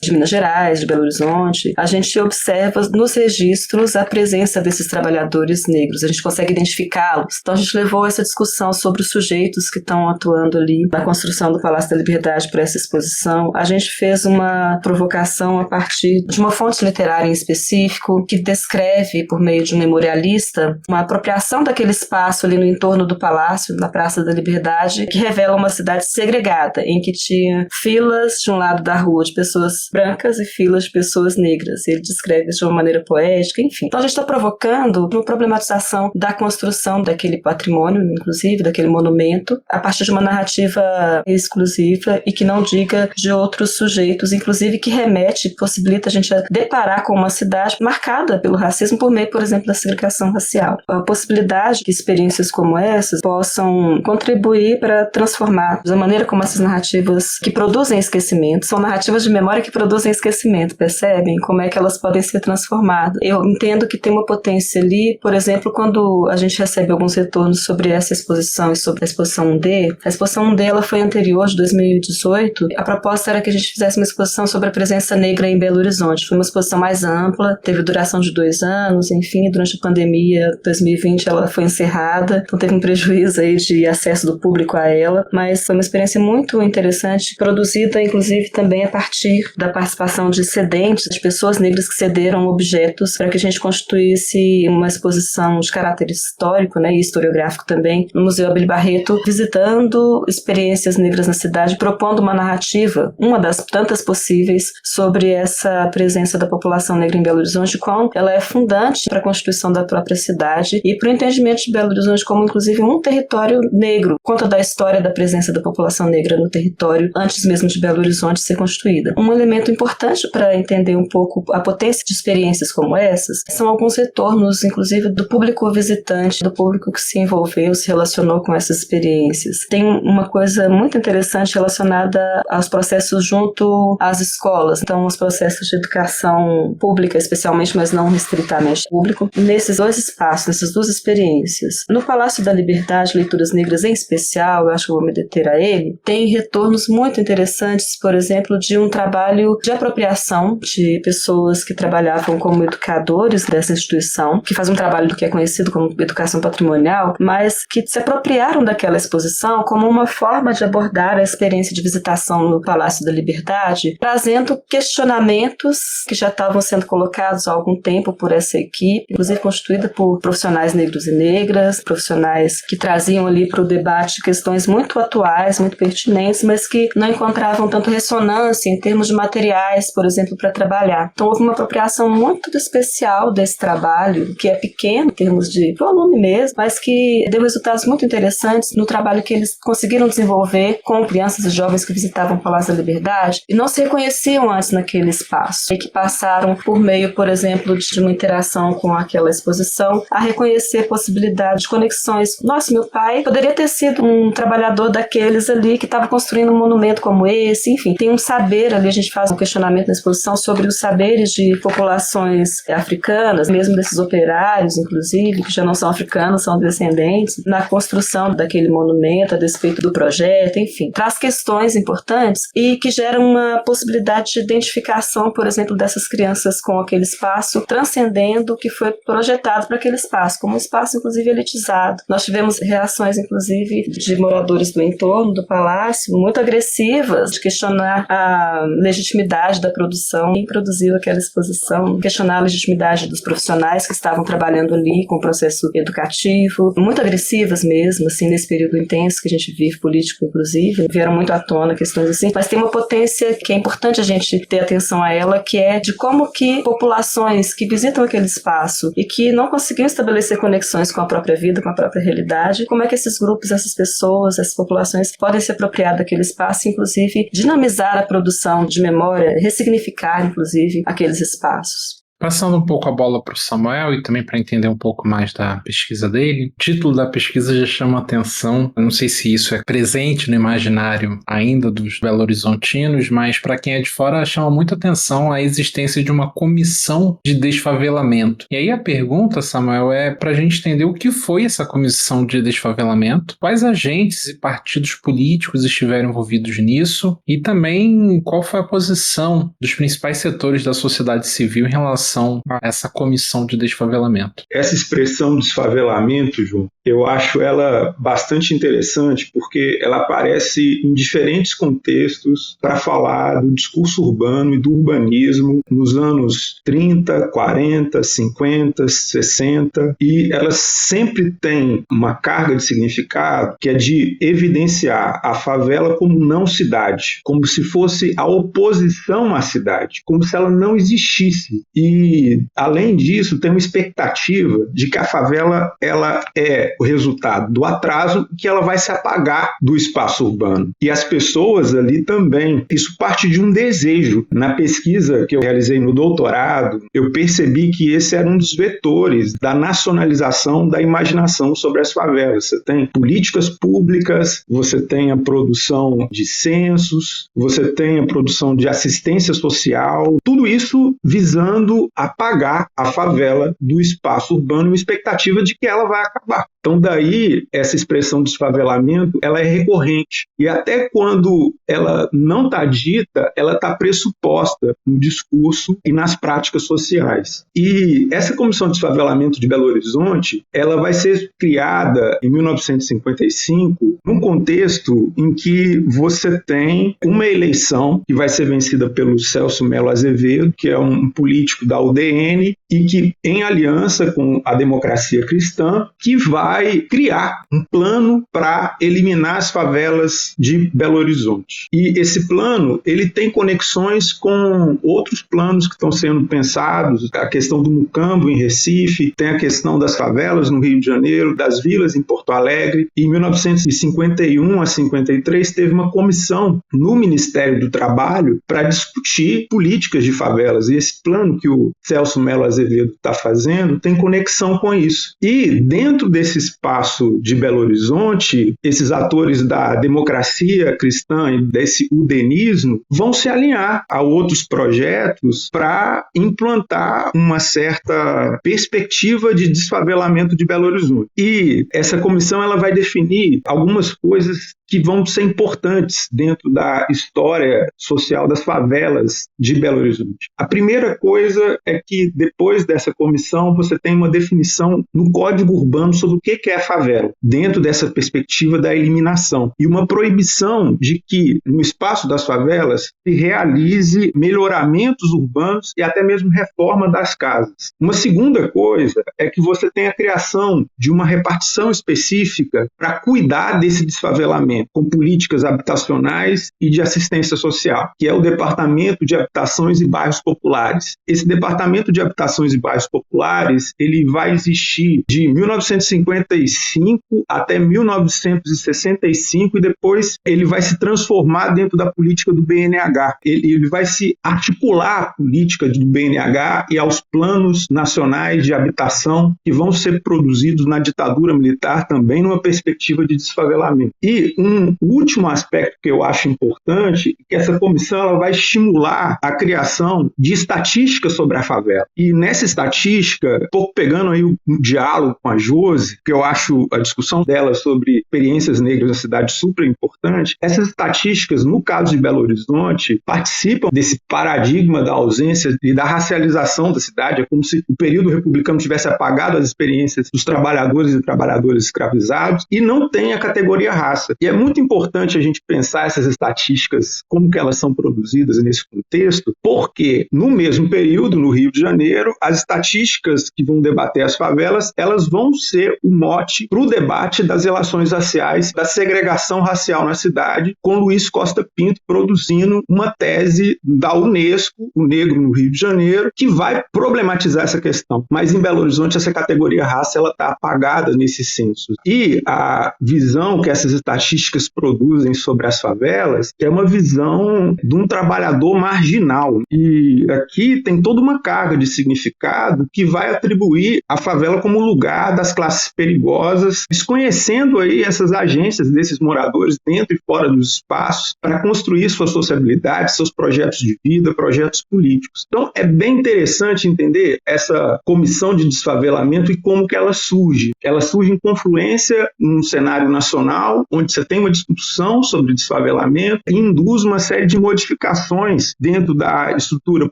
de Minas Gerais, de Belo Horizonte, a gente observa nos registros a presença desses trabalhadores negros, a gente consegue identificá-los. Então a gente levou essa discussão sobre os sujeitos que estão atuando ali na construção do Palácio da Liberdade para essa exposição. A gente fez uma provocação a partir de uma fonte literária em específico que descreve, por meio de um memorialista, uma apropriação daquele espaço ali no entorno do palácio, na Praça da Liberdade, que revela uma cidade segregada, em que tinha filas de um lado da rua de pessoas brancas e filas de pessoas negras. Ele descreve isso de uma maneira poética, enfim. Então a gente está provocando uma problematização da construção daquele patrimônio, inclusive daquele monumento, a partir de uma narrativa exclusiva e que não diga de outros sujeitos, inclusive que remete, possibilita a gente a deparar com uma cidade marcada pelo racismo por meio, por exemplo, da segregação racial. A possibilidade que experiências como essas possam contribuir para transformar a maneira como essas narrativas que produzem esquecimento, são narrativas de memória que produzem esquecimento, percebem? Como é que elas podem ser transformadas? Eu entendo que tem uma potência ali, por exemplo, quando a gente recebe alguns retornos sobre essa exposição e sobre a exposição 1D. A exposição 1D ela foi anterior, de 2018. A proposta era que a gente fizesse uma exposição sobre a presença negra em Belo Horizonte. Foi uma exposição mais ampla, teve duração de 2 anos, enfim, durante a pandemia, 2020, ela foi encerrada, então teve um prejuízo aí de acesso do público a ela, mas foi uma experiência muito interessante, produzida inclusive também a partir da participação de cedentes, de pessoas negras que cederam objetos para que a gente constituísse uma exposição de caráter histórico, né, e historiográfico também, no Museu Abílio Barreto, visitando experiências negras na cidade, propondo uma narrativa, uma das tantas possíveis, sobre essa presença da população negra em Belo Horizonte, quão ela é fundante para a constituição da própria cidade e para o entendimento de Belo Horizonte como, inclusive, um território negro. Conta da história da presença da população negra no território antes mesmo de Belo Horizonte ser constituída. Um elemento importante para entender um pouco a potência de experiências como essas são alguns retornos, inclusive, do público visitante, do público que se envolveu, se relacionou com essas experiências. Tem uma coisa muito interessante relacionada aos processos junto às escolas, então os processos de educação pública, especialmente, mas não restritamente público, nesses 2 espaços, nessas 2 experiências. No Palácio da Liberdade, Leituras Negras em especial, eu acho que eu vou me deter a ele, tem retornos muito interessantes, por exemplo, de um trabalho de apropriação de pessoas que trabalhavam como educadores dessa instituição, que fazem um trabalho do que é conhecido como educação patrimonial, mas que se apropriaram daquela exposição como uma forma de abordar a experiência de visitação no Palácio da Liberdade, trazendo questionamentos que já estavam sendo colocados há algum tempo por essa equipe, inclusive constituída por profissionais negros e negras, profissionais que traziam ali para o debate questões muito atuais, muito pertinentes, mas que não encontravam tanto ressonância em termos de materiais, por exemplo, para trabalhar. Então houve uma apropriação muito especial desse trabalho, que é pequeno em termos de volume mesmo, mas que deu resultados muito interessantes no trabalho que eles conseguiram desenvolver com crianças e jovens que visitavam o Palácio da Liberdade e não se reconheciam antes naquele espaço, e que passaram por meio, por exemplo, de uma interação com aquela exposição, a reconhecer possibilidades de conexões. Nossa, meu pai poderia ter sido um trabalhador daqueles ali que estava construindo um monumento como esse, enfim, tem um saber ali, a gente faz um questionamento na exposição sobre os saberes de populações africanas, mesmo desses operários, inclusive, que já não são africanos, são descendentes, na construção daquele monumento, a despeito do projeto, enfim, traz questões importantes e que geram uma possibilidade de identificação, por exemplo, dessas crianças com aquele espaço, transcendendo o que foi projetado para aquele espaço, como um espaço, inclusive, elitizado. Nós tivemos reações, inclusive, de moradores do entorno do palácio, muito agressivas, de questionar a legitimidade da produção, quem produziu aquela exposição, questionar a legitimidade dos profissionais que estavam trabalhando ali com o processo educativo, muito agressivas mesmo, assim, nesse período intenso que a gente vive, político, inclusive, vieram muito à tona questões assim, mas tem uma potência que é importante a gente ter atenção a ela, que é de como que populações que visitam aquele espaço e que não conseguiam estabelecer conexões com a própria vida, com a própria realidade, como é que esses grupos, essas pessoas, essas populações podem se apropriar daquele espaço, inclusive dinamizar a produção de memória, ressignificar, inclusive, aqueles espaços. Passando um pouco a bola para o Samuel e também para entender um pouco mais da pesquisa dele, o título da pesquisa já chama atenção. Eu não sei se isso é presente no imaginário ainda dos belo-horizontinos, mas para quem é de fora chama muita atenção a existência de uma comissão de desfavelamento. E aí a pergunta, Samuel, é para a gente entender o que foi essa comissão de desfavelamento, quais agentes e partidos políticos estiveram envolvidos nisso e também qual foi a posição dos principais setores da sociedade civil em relação relação a essa comissão de desfavelamento? Essa expressão desfavelamento, João, eu acho ela bastante interessante porque ela aparece em diferentes contextos para falar do discurso urbano e do urbanismo nos anos 30, 40, 50, 60, e ela sempre tem uma carga de significado que é de evidenciar a favela como não cidade, como se fosse a oposição à cidade, como se ela não existisse. E, além disso, tem uma expectativa de que a favela ela é o resultado do atraso, que ela vai se apagar do espaço urbano. E as pessoas ali também. Isso parte de um desejo. Na pesquisa que eu realizei no doutorado, eu percebi que esse era um dos vetores da nacionalização da imaginação sobre as favelas. Você tem políticas públicas, você tem a produção de censos, você tem a produção de assistência social, tudo isso visando apagar a favela do espaço urbano, uma expectativa de que ela vai acabar. Então daí essa expressão desfavelamento ela é recorrente e até quando ela não está dita, ela está pressuposta no discurso e nas práticas sociais. E essa Comissão de Desfavelamento de Belo Horizonte ela vai ser criada em 1955 num contexto em que você tem uma eleição que vai ser vencida pelo Celso Melo Azevedo, que é um político da UDN e que em aliança com a Democracia Cristã, que vai criar um plano para eliminar as favelas de Belo Horizonte. E esse plano, ele tem conexões com outros planos que estão sendo pensados, a questão do Mucambo em Recife, tem a questão das favelas no Rio de Janeiro, das vilas em Porto Alegre. E em 1951 a 53 teve uma comissão no Ministério do Trabalho para discutir políticas de favelas. E esse plano que o Celso Melo Azevedo está fazendo tem conexão com isso. E dentro desse espaço de Belo Horizonte, esses atores da democracia cristã e desse udenismo vão se alinhar a outros projetos para implantar uma certa perspectiva de desfavelamento de Belo Horizonte. E essa comissão ela vai definir algumas coisas que vão ser importantes dentro da história social das favelas de Belo Horizonte. A primeira coisa é que depois dessa comissão você tem uma definição no Código Urbano sobre o que é a favela, dentro dessa perspectiva da eliminação, e uma proibição de que no espaço das favelas se realize melhoramentos urbanos e até mesmo reforma das casas. Uma segunda coisa é que você tem a criação de uma repartição específica para cuidar desse desfavelamento, com políticas habitacionais e de assistência social, que é o Departamento de Habitações e Bairros Populares. Esse Departamento de Habitações e Bairros Populares, ele vai existir de 1955 até 1965 e depois ele vai se transformar dentro da política do BNH. Ele vai se articular à política do BNH e aos planos nacionais de habitação que vão ser produzidos na ditadura militar também numa perspectiva de desfavelamento. E um último aspecto que eu acho importante é que essa comissão ela vai estimular a criação de estatísticas sobre a favela. E nessa estatística, um pouco pegando aí o diálogo com a Josi, que eu acho a discussão dela sobre experiências negras na cidade super importante, essas estatísticas, no caso de Belo Horizonte, participam desse paradigma da ausência e da racialização da cidade. É como se o período republicano tivesse apagado as experiências dos trabalhadores e trabalhadoras escravizados e não tem a categoria raça. E é muito importante a gente pensar essas estatísticas, como que elas são produzidas nesse contexto, porque no mesmo período, no Rio de Janeiro, as estatísticas que vão debater as favelas, elas vão ser o mote para o debate das relações raciais, da segregação racial na cidade, com Luiz Costa Pinto produzindo uma tese da Unesco, o negro no Rio de Janeiro, que vai problematizar essa questão. Mas em Belo Horizonte, essa categoria raça está apagada nesse censo. E a visão que essas estatísticas produzem sobre as favelas é uma visão de um trabalhador marginal. E aqui tem toda uma carga de significado que vai atribuir a favela como lugar das classes perigosas, desconhecendo aí essas agências desses moradores dentro e fora dos espaços para construir sua sociabilidade, seus projetos de vida, projetos políticos. Então é bem interessante entender essa comissão de desfavelamento e como que ela surge. Ela surge em confluência num cenário nacional, onde você tem tem uma discussão sobre desfavelamento e induz uma série de modificações dentro da estrutura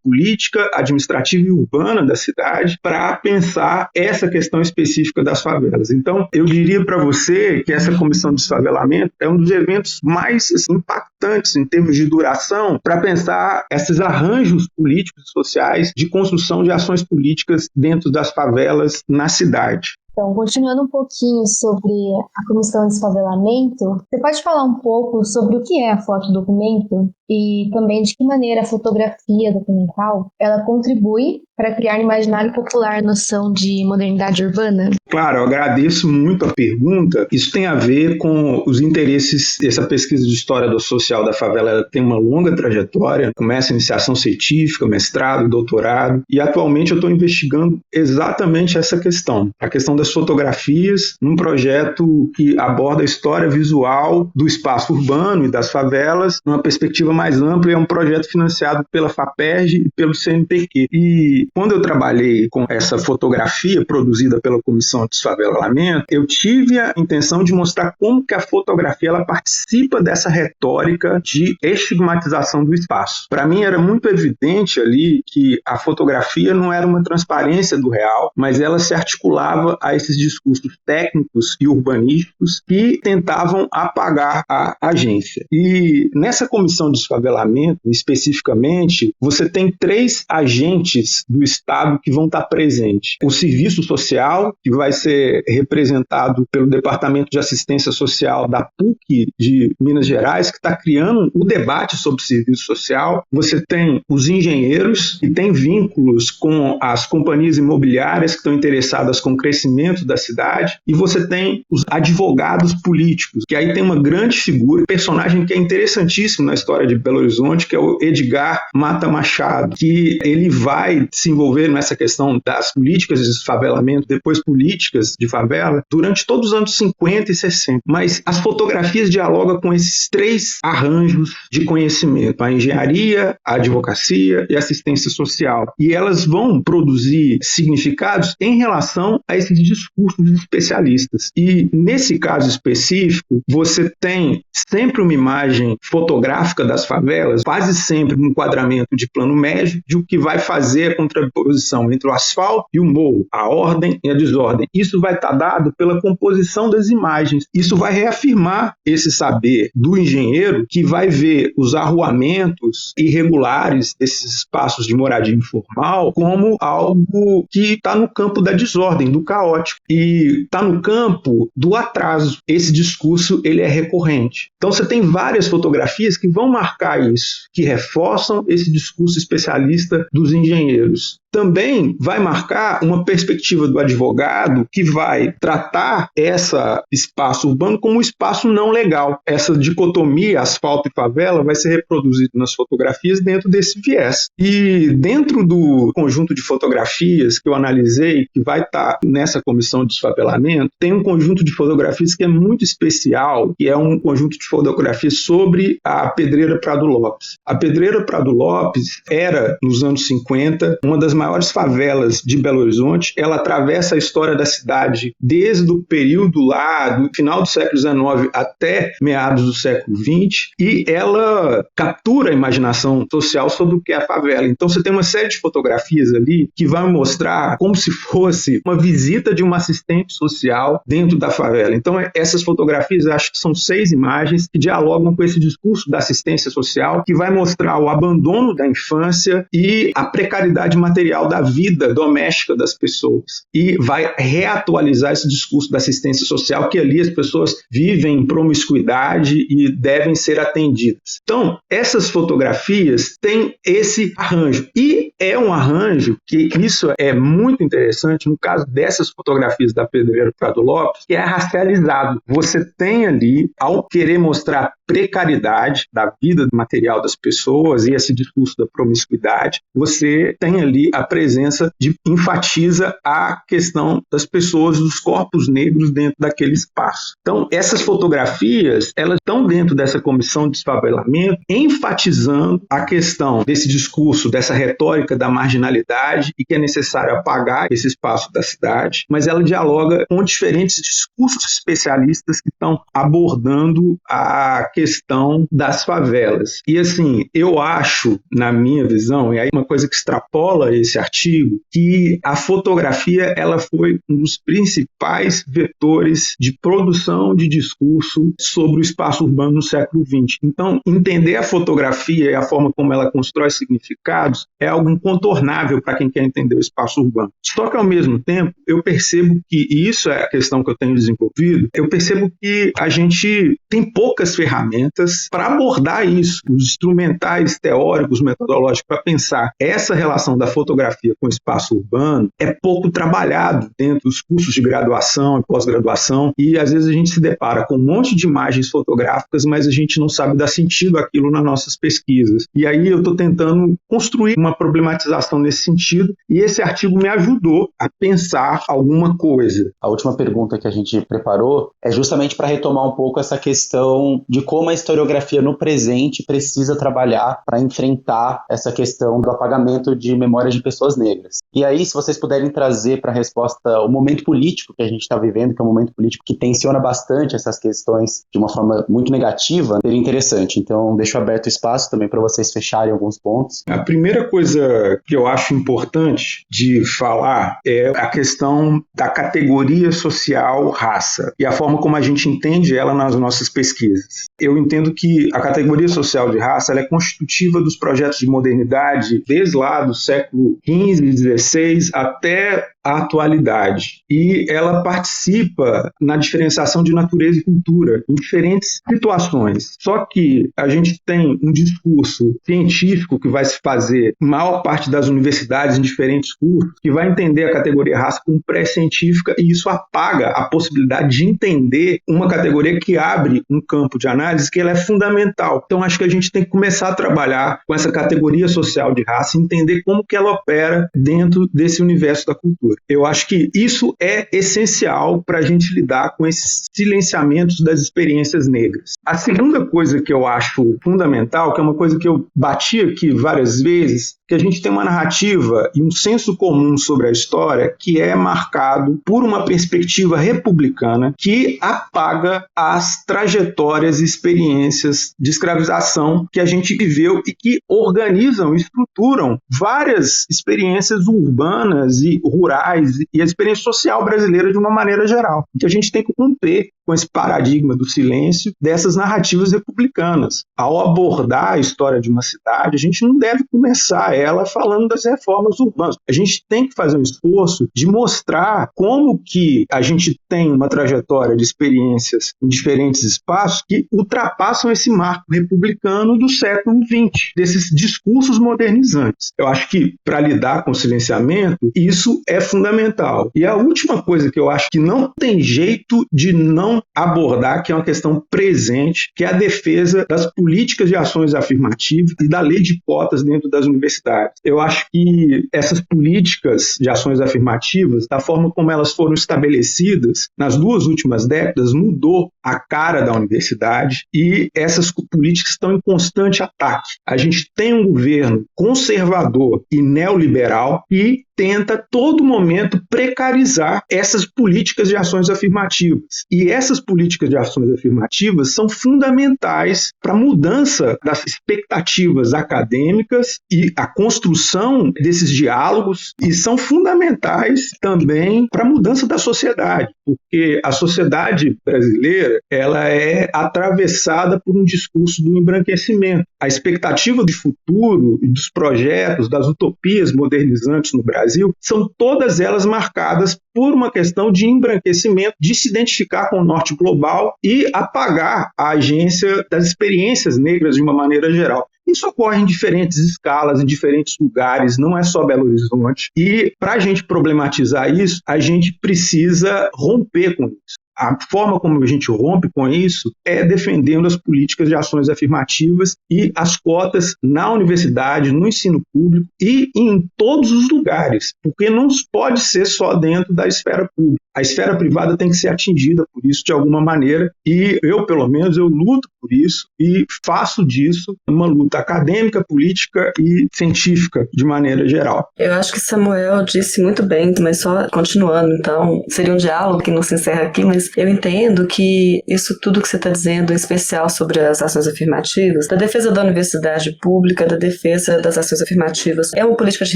política, administrativa e urbana da cidade para pensar essa questão específica das favelas. Então, eu diria para você que essa comissão de desfavelamento é um dos eventos mais impactantes em termos de duração para pensar esses arranjos políticos e sociais de construção de ações políticas dentro das favelas na cidade. Então, continuando um pouquinho sobre a Comissão de Desfavelamento, você pode falar um pouco sobre o que é a fotodocumento e também de que maneira a fotografia documental ela contribui para criar no imaginário popular a noção de modernidade urbana? Claro, eu agradeço muito a pergunta. Isso tem a ver com os interesses. Essa pesquisa de história do social da favela ela tem uma longa trajetória, começa a iniciação científica, mestrado, doutorado, e atualmente eu estou investigando exatamente essa questão, a questão das fotografias, num projeto que aborda a história visual do espaço urbano e das favelas, numa perspectiva mais ampla. É um projeto financiado pela FAPERJ e pelo CNPq. E quando eu trabalhei com essa fotografia produzida pela Comissão de Desfavelamento, eu tive a intenção de mostrar como que a fotografia ela participa dessa retórica de estigmatização do espaço. Para mim era muito evidente ali que a fotografia não era uma transparência do real, mas ela se articulava a esses discursos técnicos e urbanísticos que tentavam apagar a agência. E nessa Comissão de Desfavelamento, especificamente, você tem 3 agentes do Estado que vão estar presentes. O serviço social, que vai ser representado pelo Departamento de Assistência Social da PUC de Minas Gerais, que está criando o debate sobre serviço social. Você tem os engenheiros, que têm vínculos com as companhias imobiliárias que estão interessadas com o crescimento da cidade. E você tem os advogados políticos, que aí tem uma grande figura, personagem que é interessantíssimo na história de Belo Horizonte, que é o Edgar Mata Machado, que ele vai se envolver nessa questão das políticas de desfavelamento, depois políticas de favela, durante todos os anos 50 e 60. Mas as fotografias dialogam com esses 3 arranjos de conhecimento, a engenharia, a advocacia e a assistência social. E elas vão produzir significados em relação a esses discursos de especialistas. E nesse caso específico, você tem sempre uma imagem fotográfica das favelas, quase sempre um enquadramento de plano médio, de o que vai fazer a contraposição entre o asfalto e o morro, a ordem e a desordem. Isso vai estar dado pela composição das imagens. Isso vai reafirmar esse saber do engenheiro que vai ver os arruamentos irregulares desses espaços de moradia informal como algo que está no campo da desordem, do caótico, e está no campo do atraso. Esse discurso ele é recorrente. Então você tem várias fotografias que vão marcar isso, que reforçam esse discurso especialista dos engenheiros. Também vai marcar uma perspectiva do advogado que vai tratar esse espaço urbano como um espaço não legal. Essa dicotomia asfalto e favela vai ser reproduzida nas fotografias dentro desse viés. E dentro do conjunto de fotografias que eu analisei, que vai estar nessa comissão de desfavelamento, tem um conjunto de fotografias que é muito especial, que é um conjunto de fotografias sobre a Pedreira Prado Lopes. A Pedreira Prado Lopes era, nos anos 50, uma das maiores favelas de Belo Horizonte. Ela atravessa a história da cidade desde o período lá do final do século XIX até meados do século XX, e ela captura a imaginação social sobre o que é a favela. Então você tem uma série de fotografias ali que vai mostrar como se fosse uma visita de uma assistente social dentro da favela. Então essas fotografias, acho que são 6 imagens que dialogam com esse discurso da assistência social, que vai mostrar o abandono da infância e a precariedade material da vida doméstica das pessoas, e vai reatualizar esse discurso da assistência social, que ali as pessoas vivem em promiscuidade e devem ser atendidas. Então, essas fotografias têm esse arranjo, e é um arranjo que isso é muito interessante no caso dessas fotografias da Pedreira Prado Lopes, que é racializado. Você tem ali, ao querer mostrar precariedade da vida material das pessoas e esse discurso da promiscuidade, você tem ali a presença enfatiza a questão das pessoas, dos corpos negros dentro daquele espaço. Então, essas fotografias, elas estão dentro dessa comissão de desfavelamento, enfatizando a questão desse discurso, dessa retórica da marginalidade e que é necessário apagar esse espaço da cidade, mas ela dialoga com diferentes discursos especialistas que estão abordando a questão das favelas. E assim, eu acho, na minha visão, e aí uma coisa que extrapola esse artigo, que a fotografia ela foi um dos principais vetores de produção de discurso sobre o espaço urbano no século XX. Então, entender a fotografia e a forma como ela constrói significados é algo incontornável para quem quer entender o espaço urbano. Só que, ao mesmo tempo, eu percebo que, e isso é a questão que eu tenho desenvolvido, eu percebo que a gente tem poucas ferramentas para abordar isso. Os instrumentais teóricos, metodológicos, para pensar essa relação da fotografia com o espaço urbano é pouco trabalhado dentro dos cursos de graduação e pós-graduação, e às vezes a gente se depara com um monte de imagens fotográficas, mas a gente não sabe dar sentido àquilo nas nossas pesquisas. E aí eu estou tentando construir uma problematização nesse sentido, e esse artigo me ajudou a pensar alguma coisa. A última pergunta que a gente preparou é justamente para retomar um pouco essa questão de como a historiografia no presente precisa trabalhar para enfrentar essa questão do apagamento de memórias de pessoas negras. E aí, se vocês puderem trazer para a resposta o momento político que a gente está vivendo, que é um momento político que tensiona bastante essas questões de uma forma muito negativa, seria interessante. Então, deixo aberto o espaço também para vocês fecharem alguns pontos. A primeira coisa que eu acho importante de falar é a questão da categoria social raça e a forma como a gente entende ela nas nossas pesquisas. Eu entendo que a categoria social de raça ela é constitutiva dos projetos de modernidade desde lá do século XV, XVI até a atualidade. E ela participa na diferenciação de natureza e cultura em diferentes situações. Só que a gente tem um discurso científico que vai se fazer em maior parte das universidades em diferentes cursos, que vai entender a categoria raça como pré-científica, e isso apaga a possibilidade de entender uma categoria que abre um campo de análise que ela é fundamental. Então acho que a gente tem que começar a trabalhar com essa categoria social de raça e entender como que ela opera dentro desse universo da cultura. Eu acho que isso é essencial para a gente lidar com esses silenciamentos das experiências negras. A segunda coisa que eu acho fundamental, que é uma coisa que eu bati aqui várias vezes, que a gente tem uma narrativa e um senso comum sobre a história que é marcado por uma perspectiva republicana que apaga as trajetórias e experiências de escravização que a gente viveu e que organizam e estruturam várias experiências urbanas e rurais e a experiência social brasileira de uma maneira geral. Então a gente tem que romper com esse paradigma do silêncio dessas narrativas republicanas. Ao abordar a história de uma cidade, a gente não deve começar ela falando das reformas urbanas. A gente tem que fazer um esforço de mostrar como que a gente tem uma trajetória de experiências em diferentes espaços que ultrapassam esse marco republicano do século XX, desses discursos modernizantes. Eu acho que, para lidar com o silenciamento, isso é fundamental. E a última coisa que eu acho que não tem jeito de não abordar, que é uma questão presente, que é a defesa das políticas de ações afirmativas e da lei de cotas dentro das universidades. Eu acho que essas políticas de ações afirmativas, da forma como elas foram estabelecidas nas 2 últimas décadas, mudou a cara da universidade e essas políticas estão em constante ataque. A gente tem um governo conservador e neoliberal que tenta, a todo momento, precarizar essas políticas de ações afirmativas. E essas políticas de ações afirmativas são fundamentais para a mudança das expectativas acadêmicas e a construção desses diálogos, e são fundamentais também para a mudança da sociedade, porque a sociedade brasileira ela é atravessada por um discurso do embranquecimento. A expectativa de futuro e dos projetos, das utopias modernizantes no Brasil, são todas elas marcadas por uma questão de embranquecimento, de se identificar com o norte global e apagar a agência das experiências negras de uma maneira geral. Isso ocorre em diferentes escalas, em diferentes lugares, não é só Belo Horizonte. E para a gente problematizar isso, a gente precisa romper com isso. A forma como a gente rompe com isso é defendendo as políticas de ações afirmativas e as cotas na universidade, no ensino público e em todos os lugares, porque não pode ser só dentro da esfera pública. A esfera privada tem que ser atingida por isso de alguma maneira e eu, pelo menos, eu luto por isso e faço disso uma luta acadêmica, política e científica de maneira geral. Eu acho que Samuel disse muito bem, mas só continuando, então, seria um diálogo que não se encerra aqui, mas eu entendo que isso tudo que você está dizendo, em especial sobre as ações afirmativas, da defesa da universidade pública, da defesa das ações afirmativas, é uma política de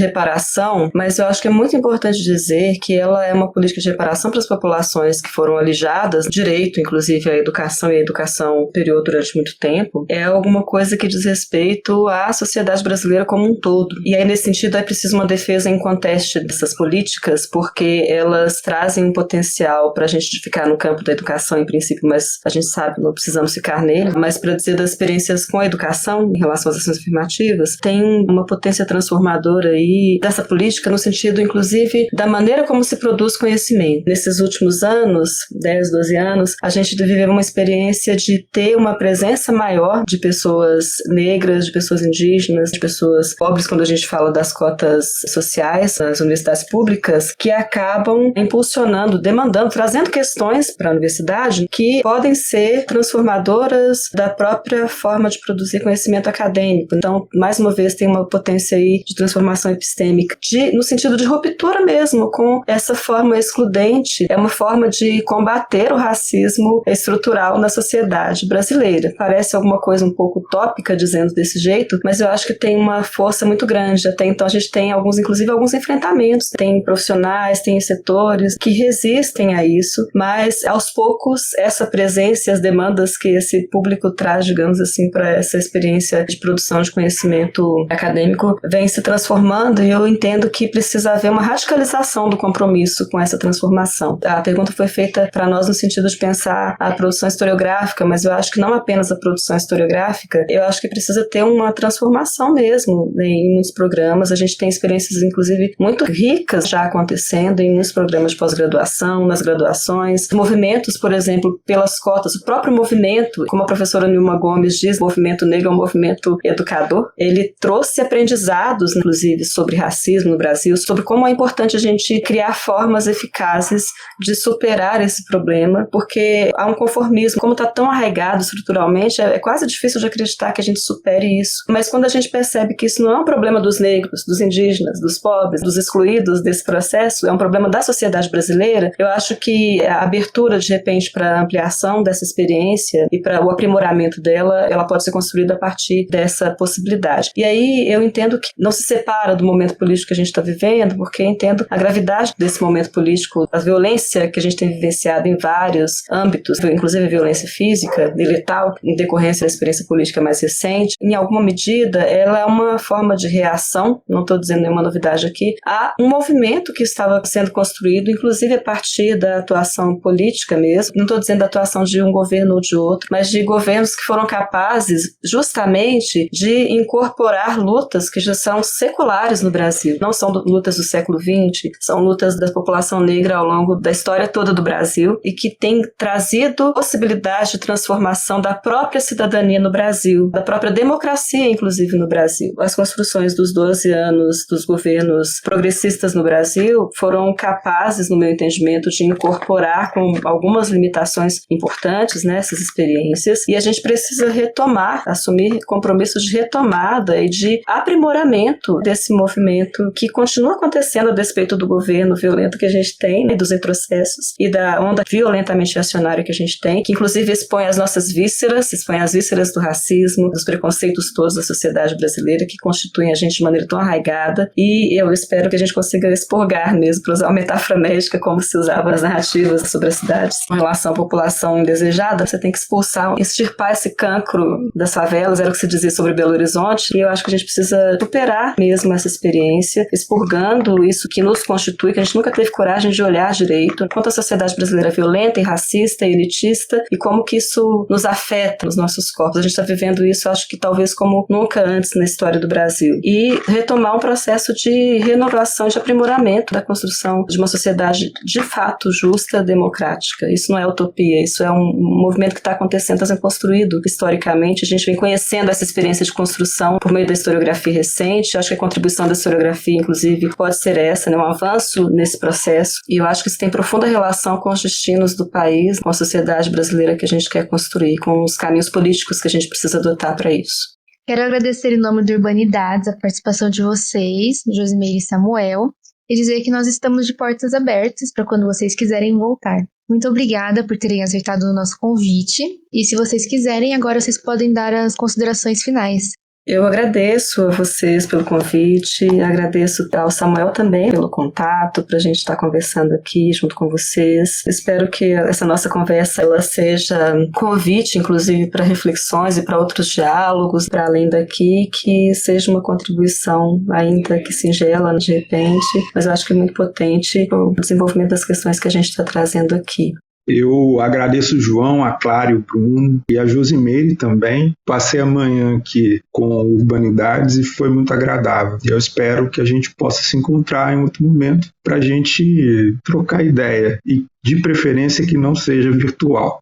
reparação, mas eu acho que é muito importante dizer que ela é uma política de reparação para as populações que foram alijadas, direito, inclusive, à educação e à educação superior durante muito tempo, é alguma coisa que diz respeito à sociedade brasileira como um todo. E aí, nesse sentido, é preciso uma defesa em conteste dessas políticas, porque elas trazem um potencial para a gente ficar no campo da educação, em princípio, mas a gente sabe, não precisamos ficar nele, mas para dizer das experiências com a educação, em relação às ações afirmativas, tem uma potência transformadora aí dessa política, no sentido, inclusive, da maneira como se produz conhecimento. Nesses últimos anos, 10, 12 anos, a gente viveu uma experiência de ter uma presença maior de pessoas negras, de pessoas indígenas, de pessoas pobres, quando a gente fala das cotas sociais, das universidades públicas, que acabam impulsionando, demandando, trazendo questões para a universidade que podem ser transformadoras da própria forma de produzir conhecimento acadêmico. Então, mais uma vez, tem uma potência aí de transformação epistêmica, no sentido de ruptura mesmo com essa forma excludente. É uma forma de combater o racismo estrutural na sociedade brasileira. Parece alguma coisa um pouco utópica dizendo desse jeito, mas eu acho que tem uma força muito grande. Até então a gente tem inclusive alguns enfrentamentos. Tem profissionais, tem setores que resistem a isso, mas aos poucos essa presença e as demandas que esse público traz, digamos assim, para essa experiência de produção de conhecimento acadêmico vem se transformando, e eu entendo que precisa haver uma radicalização do compromisso com essa transformação. A pergunta foi feita para nós no sentido de pensar a produção historiográfica, mas eu acho que não apenas a produção historiográfica, eu acho que precisa ter uma transformação mesmo, né, em muitos programas. A gente tem experiências, inclusive, muito ricas já acontecendo em muitos programas de pós-graduação, nas graduações, movimentos, por exemplo, pelas cotas, o próprio movimento, como a professora Nilma Gomes diz, o movimento negro é um movimento educador. Ele trouxe aprendizados, inclusive, sobre racismo no Brasil, sobre como é importante a gente criar formas eficazes de superar esse problema, porque há um conformismo, como está tão arraigado estruturalmente, é quase difícil de acreditar que a gente supere isso. Mas quando a gente percebe que isso não é um problema dos negros, dos indígenas, dos pobres, dos excluídos desse processo, é um problema da sociedade brasileira, eu acho que a abertura, de repente, para a ampliação dessa experiência e para o aprimoramento dela, ela pode ser construída a partir dessa possibilidade. E aí eu entendo que não se separa do momento político que a gente está vivendo, porque eu entendo a gravidade desse momento político, a violência que a gente tem vivenciado em vários âmbitos, inclusive a violência física e letal, em decorrência da experiência política mais recente. Em alguma medida, ela é uma forma de reação, não estou dizendo nenhuma novidade aqui, a um movimento que estava sendo construído, inclusive a partir da atuação política mesmo. Não estou dizendo da atuação de um governo ou de outro, mas de governos que foram capazes justamente de incorporar lutas que já são seculares no Brasil. Não são lutas do século XX, são lutas da população negra ao longo da história toda do Brasil e que têm trazido possibilidade de transformação da própria cidadania no Brasil, da própria democracia, inclusive, no Brasil. As construções dos 12 anos dos governos progressistas no Brasil foram capazes, no meu entendimento, de incorporar com algumas limitações importantes, né, essas experiências, e a gente precisa retomar, assumir compromissos de retomada e de aprimoramento desse movimento que continua acontecendo a despeito do governo violento que a gente tem, né, dos retrocessos e da onda violentamente reacionária que a gente tem, que inclusive expõe as nossas vísceras, expõe as vísceras do racismo, dos preconceitos todos da sociedade brasileira que constituem a gente de maneira tão arraigada, e eu espero que a gente consiga expurgar mesmo, para usar uma metáfora médica como se usava nas narrativas sobre as cidades, com relação à população indesejada. Você tem que expulsar, extirpar esse cancro das favelas, era o que se dizia sobre Belo Horizonte, e eu acho que a gente precisa superar mesmo essa experiência, expurgando isso que nos constitui, que a gente nunca teve coragem de olhar direito, quanto a sociedade brasileira é violenta e racista e elitista, e como que isso nos afeta nos nossos corpos. A gente está vivendo isso, acho que talvez como nunca antes na história do Brasil. E retomar um processo de renovação, de aprimoramento da construção de uma sociedade de fato justa, democrática. Isso não é utopia, isso é um movimento que está acontecendo, está sendo construído historicamente. A gente vem conhecendo essa experiência de construção por meio da historiografia recente. Acho que a contribuição da historiografia, inclusive, pode ser essa, né? Um avanço nesse processo. E eu acho que isso tem profunda relação com os destinos do país, com a sociedade brasileira que a gente quer construir, com com os caminhos políticos que a gente precisa adotar para isso. Quero agradecer em nome do Urbanidades a participação de vocês, Josimeire e Samuel, e dizer que nós estamos de portas abertas para quando vocês quiserem voltar. Muito obrigada por terem aceitado o nosso convite, e se vocês quiserem, agora vocês podem dar as considerações finais. Eu agradeço a vocês pelo convite, agradeço ao Samuel também pelo contato, para a gente estar conversando aqui junto com vocês. Espero que essa nossa conversa ela seja convite, inclusive, para reflexões e para outros diálogos, para além daqui, que seja uma contribuição, ainda que singela, de repente, mas eu acho que é muito potente para o desenvolvimento das questões que a gente está trazendo aqui. Eu agradeço o João, a Clara e o Bruno e a Josimeire também. Passei a manhã aqui com Urbanidades e foi muito agradável. Eu espero que a gente possa se encontrar em outro momento para a gente trocar ideia e, de preferência, que não seja virtual.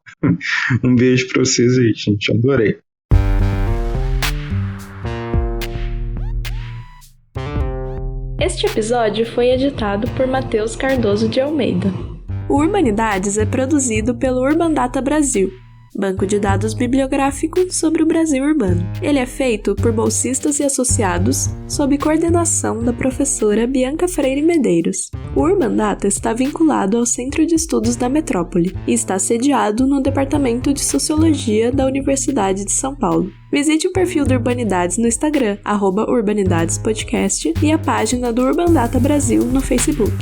Um beijo para vocês aí, gente. Adorei. Este episódio foi editado por Matheus Cardoso de Almeida. O Urbanidades é produzido pelo Urbandata Brasil, banco de dados bibliográfico sobre o Brasil urbano. Ele é feito por bolsistas e associados, sob coordenação da professora Bianca Freire Medeiros. O Urbandata está vinculado ao Centro de Estudos da Metrópole e está sediado no Departamento de Sociologia da Universidade de São Paulo. Visite o perfil do Urbanidades no Instagram, @Urbanidadespodcast, e a página do Urbandata Brasil no Facebook.